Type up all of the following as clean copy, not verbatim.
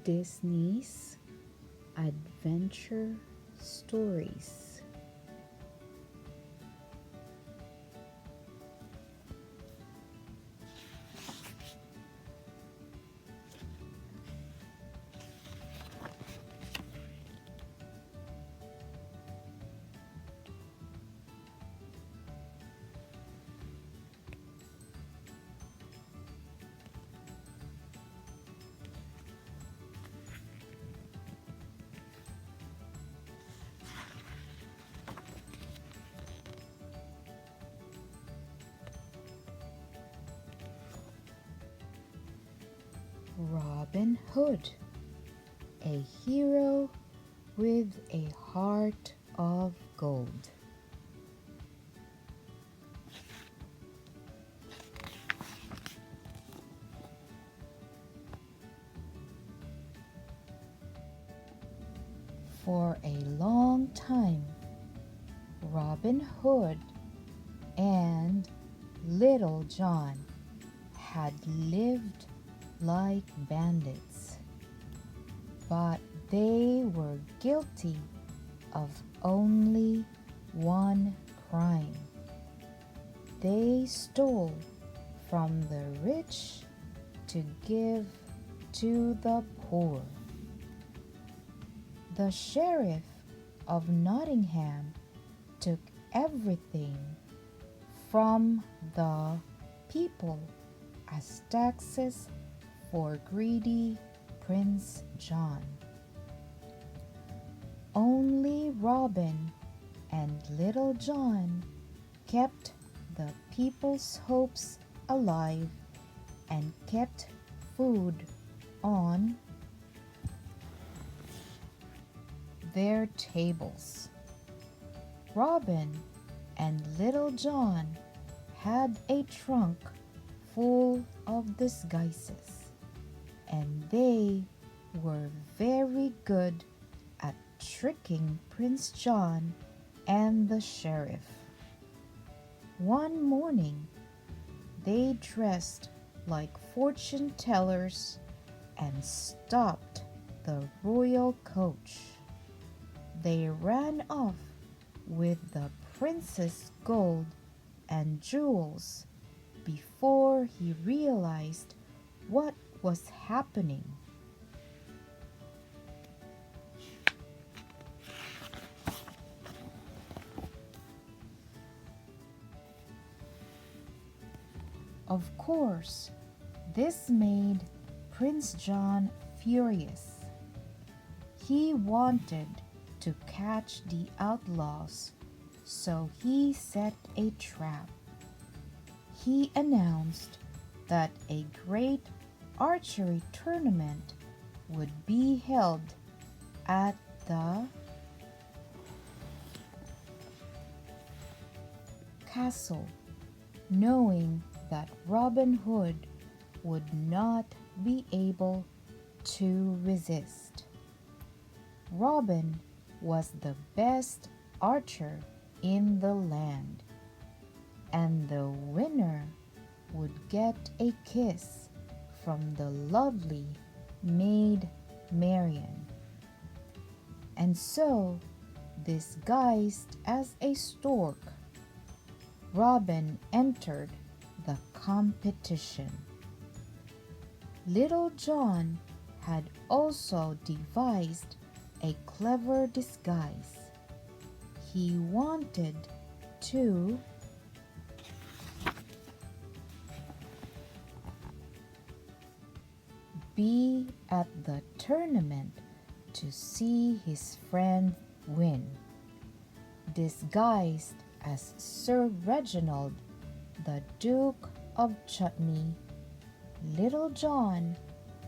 Disney's Adventure Stories. Robin Hood, a hero with a heart of gold. For a long time, Robin Hood and Little John had lived like bandits, but they were guilty of only one crime. They stole from the rich to give to the poor. The sheriff of Nottingham took everything from the people as taxes for greedy Prince John. Only Robin and Little John kept the people's hopes alive and kept food on their tables. Robin and Little John had a trunk full of disguises, and they were very good at tricking Prince John and the sheriff. One morning, they dressed like fortune tellers and stopped the royal coach. They ran off with the prince's gold and jewels before he realized what was happening. Of course, this made Prince John furious. He wanted to catch the outlaws, so he set a trap. He announced that a great archery tournament would be held at the castle, knowing that Robin Hood would not be able to resist. Robin was the best archer in the land, and the winner would get a kiss from the lovely Maid Marian. And so, disguised as a stork, Robin entered the competition. Little John had also devised a clever disguise. He wanted to be at the tournament to see his friend win. Disguised as Sir Reginald, the Duke of Chutney, Little John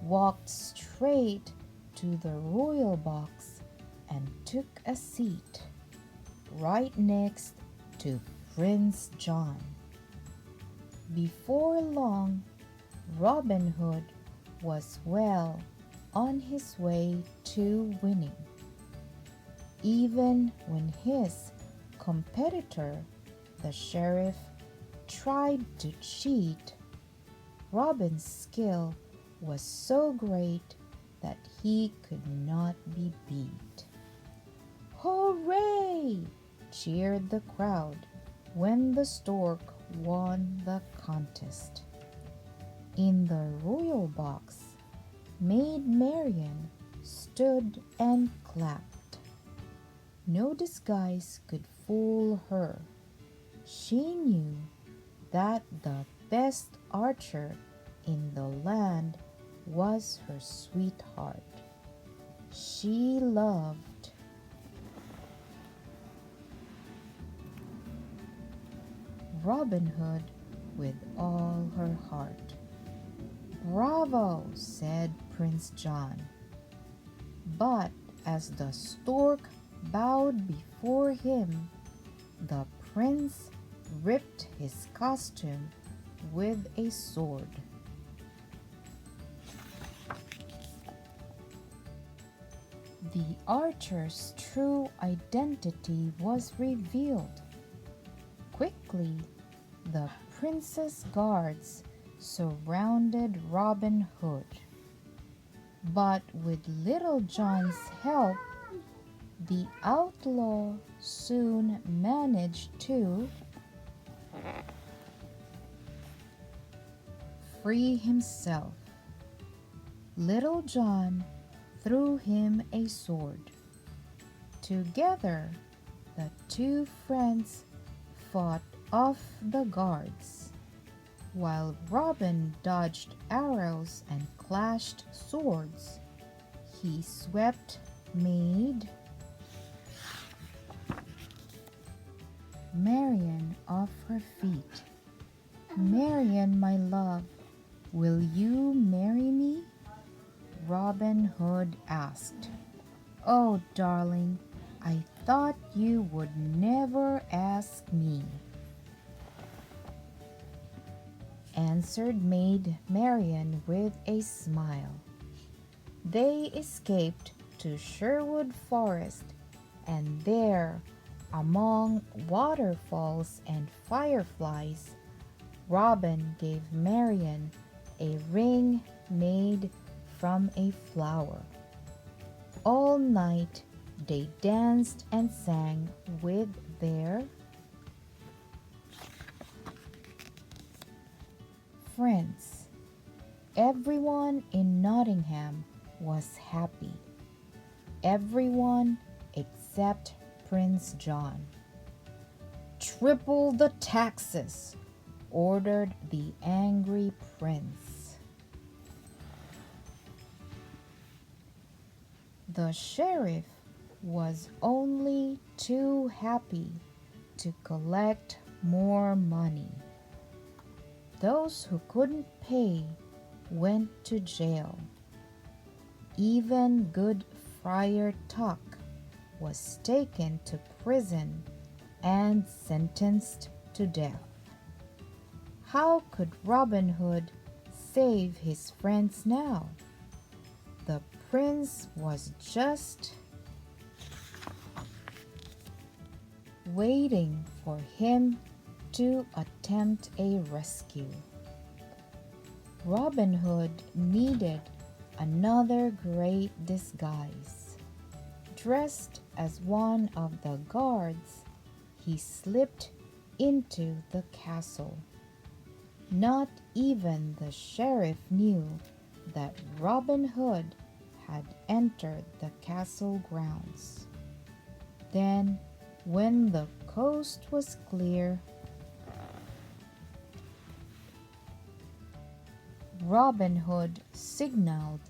walked straight to the royal box and took a seat right next to Prince John. Before long, Robin Hood was well on his way to winning. Even when his competitor, the sheriff, tried to cheat, Robin's skill was so great that he could not be beat. "Hooray!" cheered the crowd when the stork won the contest. In the royal box, Maid Marian stood and clapped. No disguise could fool her. She knew that the best archer in the land was her sweetheart. She loved Robin Hood with all her heart. "Bravo!" said Prince John. But as the stork bowed before him, the prince ripped his costume with a sword. The archer's true identity was revealed. Quickly, the prince's guards surrounded Robin Hood. But with Little John's help, the outlaw soon managed to free himself. Little John threw him a sword. Together, the two friends fought off the guards, while Robin dodged arrows and clashed swords. He swept Maid Marian off her feet. "Marian, my love, will you marry me?" Robin Hood asked. "Oh, darling, I thought you would never ask me," answered Maid Marian with a smile. They escaped to Sherwood Forest, and there, among waterfalls and fireflies, Robin gave Marian a ring made from a flower. All night they danced and sang with their friends. Everyone in Nottingham was happy. Everyone except Prince John. "Triple the taxes," ordered the angry prince. The sheriff was only too happy to collect more money. Those who couldn't pay went to jail. Even good Friar Tuck was taken to prison and sentenced to death. How could Robin Hood save his friends now? The prince was just waiting for him to attempt a rescue. Robin Hood needed another great disguise. Dressed as one of the guards, he slipped into the castle. Not even the sheriff knew that Robin Hood had entered the castle grounds. Then, when the coast was clear, Robin Hood signaled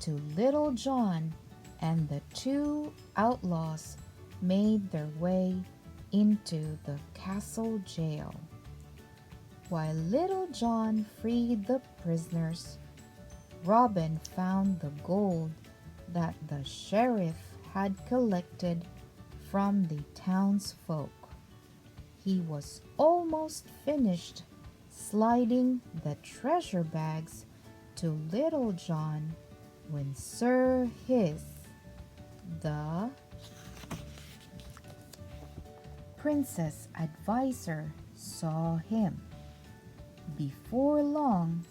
to Little John, and the two outlaws made their way into the castle jail. While Little John freed the prisoners, Robin found the gold that the sheriff had collected from the townsfolk. He was almost finished sliding the treasure bags to Little John when Sir His, the prince's advisor, saw him. Before long,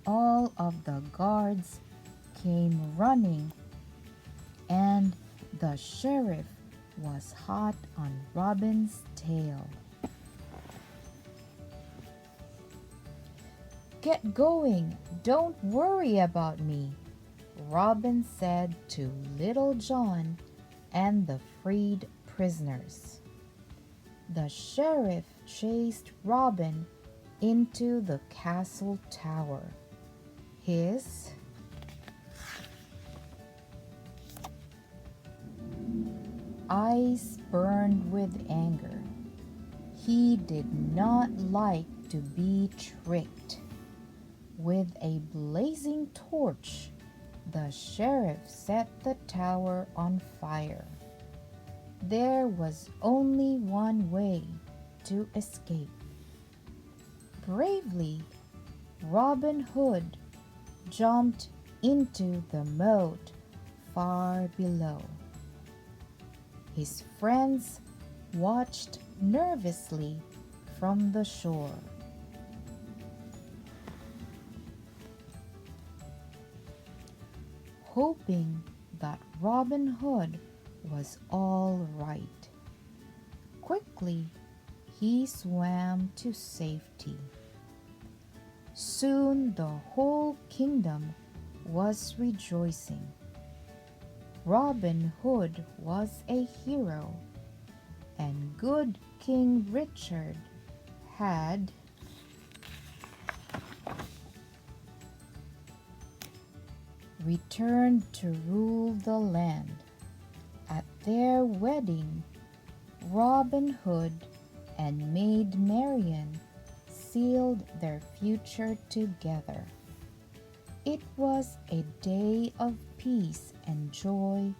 all of the guards came running, and the sheriff was hot on Robin's tail. "Get going, don't worry about me," Robin said to Little John and the freed prisoners. The sheriff chased Robin into the castle tower. His eyes burned with anger. He did not like to be tricked. With a blazing torch, the sheriff set the tower on fire. There was only one way to escape. Bravely, Robin Hood jumped into the moat far below. His friends watched nervously from the shore. Hoping that Robin Hood was all right. Quickly, he swam to safety. Soon the whole kingdom was rejoicing. Robin Hood was a hero, and good King Richard had returned to rule the land. At their wedding, Robin Hood and Maid Marian sealed their future together. It was a day of peace and joy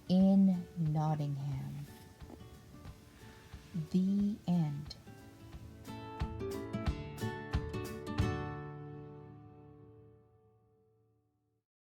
in Nottingham. The end.